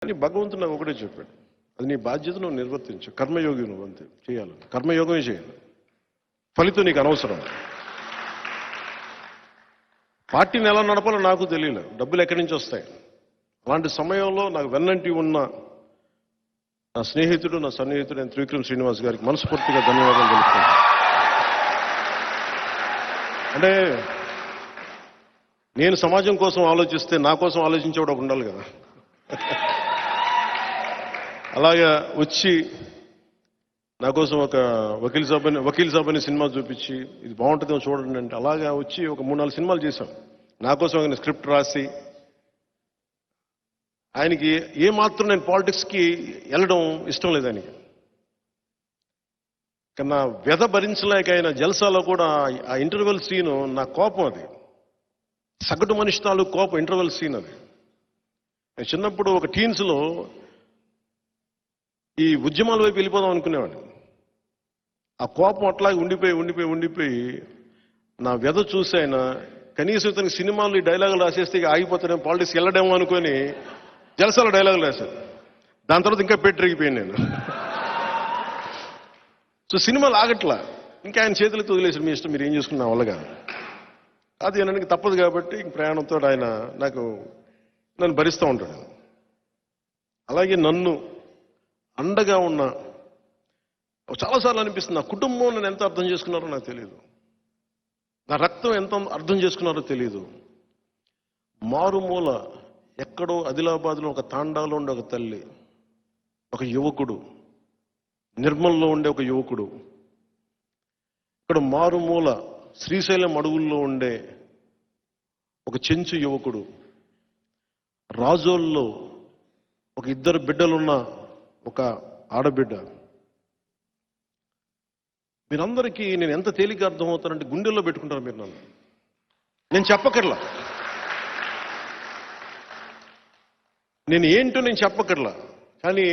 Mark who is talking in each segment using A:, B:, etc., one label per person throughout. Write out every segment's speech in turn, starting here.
A: కానీ భగవంతుడు నాకు ఒకటే చెప్పాడు, అది నీ బాధ్యత, నువ్వు నిర్వర్తించు, కర్మయోగి నువ్వు అంతే చేయాలి, కర్మయోగమే చేయాలి, ఫలితం నీకు అనవసరం. పార్టీని ఎలా నడపాలో నాకు తెలియలేదు, డబ్బులు ఎక్కడి నుంచి వస్తాయి. అలాంటి సమయంలో నాకు వెన్నంటి ఉన్న నా స్నేహితుడు, నా సన్నిహితుడు త్రివిక్రమ్ శ్రీనివాస్ గారికి మనస్ఫూర్తిగా ధన్యవాదాలు తెలుపుతున్నాను. అంటే నేను సమాజం కోసం ఆలోచిస్తే నా కోసం ఆలోచించేవాడు ఒక ఉండాలి కదా. అలాగా వచ్చి నా కోసం ఒక వకీల్ సాబ్ అనే సినిమా చూపించి ఇది బాగుంటుందో చూడండి అంటే అలాగా వచ్చి ఒక 3-4 సినిమాలు చేశాం. నా కోసం ఆయన స్క్రిప్ట్ రాసి, ఆయనకి ఏమాత్రం నేను పాలిటిక్స్కి వెళ్ళడం ఇష్టం లేదు ఆయనకి. కన్నా వ్యధ భరించలేక ఆయన జల్సాలో కూడా ఆ ఇంటర్వెల్ సీను నా కోపం, అది సగటు మనిషి తాలూకు కోపం ఇంటర్వెల్ సీన్ అది. నేను చిన్నప్పుడు ఒక టీన్స్లో ఈ ఉద్యమాల వైపు వెళ్ళిపోదాం అనుకునేవాడిని. ఆ కోపం అట్లాగే ఉండిపోయి నా వ్యధ చూసి ఆయన కనీసం ఇతనికి సినిమాలు ఈ డైలాగులు రాసేస్తే ఆగిపోతానేమో, పాలిటిక్స్కి వెళ్ళడేమో అనుకొని జలసాల డైలాగులు రాశారు. దాని తర్వాత ఇంకా పెట్టిరిగిపోయాను నేను. సో సినిమాలు ఆగట్లా, ఇంకా ఆయన చేతులతో వదిలేసారు, మీ ఇష్టం, మీరు ఏం చేసుకున్నా వాళ్ళగా. అది నాకు తప్పదు కాబట్టి ప్రయాణంతో ఆయన నన్ను భరిస్తూ ఉంటాడు. అలాగే నన్ను అండగా ఉన్న చాలాసార్లు అనిపిస్తుంది, నా కుటుంబం నన్ను ఎంత అర్థం చేసుకున్నారో నాకు తెలియదు, నా రక్తం ఎంత అర్థం చేసుకున్నారో తెలియదు. మారుమూల ఎక్కడో ఆదిలాబాద్లో ఒక తాండాలో ఉండే ఒక తల్లి, ఒక యువకుడు, నిర్మల్లో ఉండే ఒక యువకుడు, ఇక్కడ మారుమూల శ్రీశైలం అడవుల్లో ఉండే ఒక చెంచు యువకుడు, రాజోల్లో ఒక 2 బిడ్డలున్న ఒక ఆడబిడ్డ. మీరందరికీ నేను ఎంత తేలిగ్గా అర్థమవుతానంటే గుండెల్లో పెట్టుకుంటారు మీరు నన్ను. నేను చెప్పకర్లా, నేను ఏంటో నేను చెప్పకర్లా, కానీ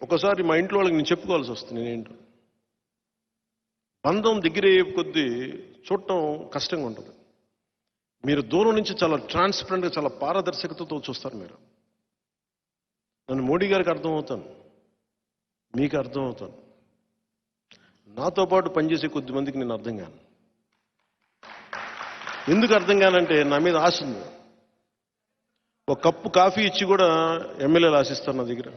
A: ఒకసారి మా ఇంట్లో వాళ్ళకి నేను చెప్పుకోవాల్సి వస్తుంది నేనేంటో. బంధం దగ్గర కొద్దీ చూడటం కష్టంగా ఉంటుంది. మీరు దూరం నుంచి చాలా ట్రాన్స్పరెంట్గా, చాలా పారదర్శకతతో చూస్తారు మీరు. నన్ను మోడీ గారికి అర్థమవుతాను, మీకు అర్థమవుతాను, నాతో పాటు పనిచేసే కొద్ది మందికి నేను అర్థం కాను. ఎందుకు అర్థం కానంటే నా మీద ఆశ ఉంది. ఒక కప్పు కాఫీ ఇచ్చి కూడా ఎమ్మెల్యేలు ఆశిస్తారు నా దగ్గర.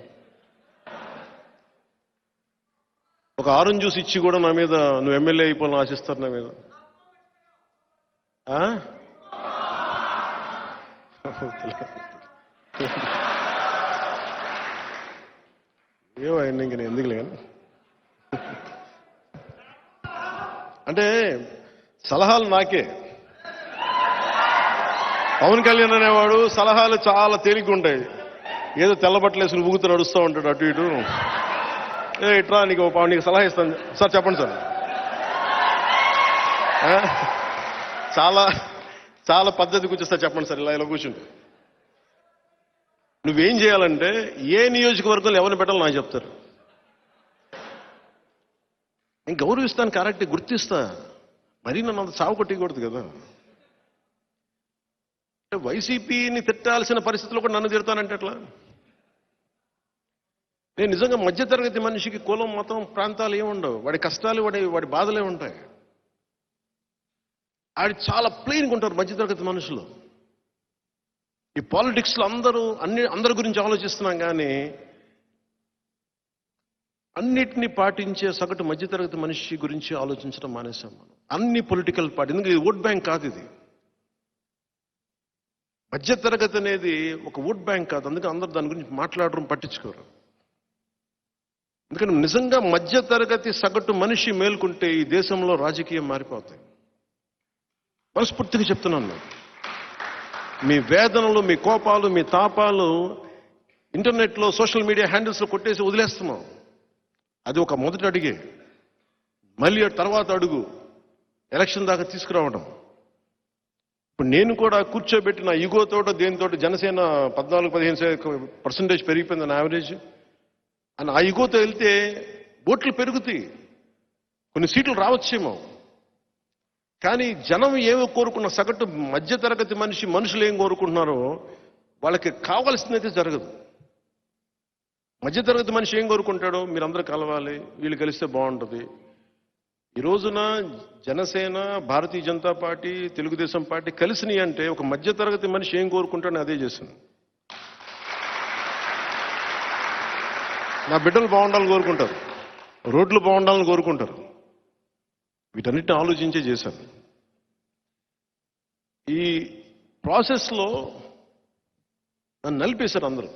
A: ఒక ఆరెంజ్ జ్యూస్ ఇచ్చి కూడా నా మీద నువ్వు ఎమ్మెల్యే అయిపోవాలని ఆశిస్తారు నా మీద. ఏమో ఆయన ఇంక నేను ఎందుకులే కానీ, అంటే సలహాలు నాకే. పవన్ కళ్యాణ్ అనేవాడు సలహాలు చాలా తేలిగ్గా ఉంటాయి. ఏదో తెల్లబట్టలేసుకుని ఊగుతూ నడుస్తూ ఉంటాడు అటు ఇటు. ఇట్లా నీకు సలహా ఇస్తాను సార్, చెప్పండి సార్. చాలా చాలా పద్ధతి కూర్చొస్తా, చెప్పండి సార్, ఇలా కూర్చుంటే. నువ్వేం చేయాలంటే ఏ నియోజకవర్గంలో ఎవరిని పెట్టాలో నాకు చెప్తారు. నేను గౌరవిస్తాను, కరెక్ట్, గుర్తిస్తా, మరీ నన్ను అంత చావు కొట్టకూడదు కదా. అంటే వైసీపీని తిట్టాల్సిన పరిస్థితుల్లో కూడా నన్ను తిడతానంటే ఎట్లా? నేను నిజంగా మధ్యతరగతి మనిషికి కులం, మతం, ప్రాంతాలు ఏముండవు. వాడి కష్టాలు, వాడి బాధలే ఉంటాయి. ఆడి చాలా ప్లెయిన్గా ఉంటారు మధ్యతరగతి మనుషులు. ఈ పాలిటిక్స్లో అందరి గురించి ఆలోచిస్తున్నాం, కానీ అన్నిటినీ పాటించే సగటు మధ్యతరగతి మనిషి గురించి ఆలోచించడం మానేశాం మనం. అన్ని పొలిటికల్ పార్టీ, ఎందుకంటే ఇది ఓట్ బ్యాంక్ కాదు, ఇది మధ్యతరగతి అనేది ఒక ఓట్ బ్యాంక్ కాదు. అందుకే అందరూ దాని గురించి మాట్లాడడం, పట్టించుకోరు. ఎందుకంటే నిజంగా మధ్యతరగతి సగటు మనిషి మేల్కొంటే ఈ దేశంలో రాజకీయం మారిపోతాయి. మనస్ఫూర్తిగా చెప్తున్నాను. మీ వేదనలు, మీ కోపాలు, మీ తాపాలు ఇంటర్నెట్లో, సోషల్ మీడియా హ్యాండిల్స్లో కొట్టేసి వదిలేస్తున్నాం. అది ఒక మొదటి అడిగే. మళ్ళీ తర్వాత అడుగు ఎలక్షన్ దాకా తీసుకురావడం. ఇప్పుడు నేను కూడా కూర్చోబెట్టి నా ఈగోతోటో దేనితోటి జనసేన 14-15% పెరిగిపోయింది నా యావరేజ్ అని ఆ ఈగోతో వెళ్తే ఓట్లు పెరుగుతాయి, కొన్ని సీట్లు రావచ్చేమో. కానీ జనం ఏమో కోరుకున్న సగటు మధ్యతరగతి మనుషులు ఏం కోరుకుంటున్నారో వాళ్ళకి కావాల్సిందైతే జరగదు. మధ్యతరగతి మనిషి ఏం కోరుకుంటాడో మీరందరూ కలవాలి, వీళ్ళు కలిస్తే బాగుంటుంది. ఈ రోజున జనసేన, భారతీయ జనతా పార్టీ, తెలుగుదేశం పార్టీ కలిసినాయి అంటే ఒక మధ్యతరగతి మనిషి ఏం కోరుకుంటాడో అదే చేశాను. నా బిడ్డలు బాగుండాలని కోరుకుంటారు, రోడ్లు బాగుండాలని కోరుకుంటారు. వీటన్నిటిని ఆలోచించే చేశాను. ఈ ప్రాసెస్లో నన్ను నలిపేశారు అందరూ.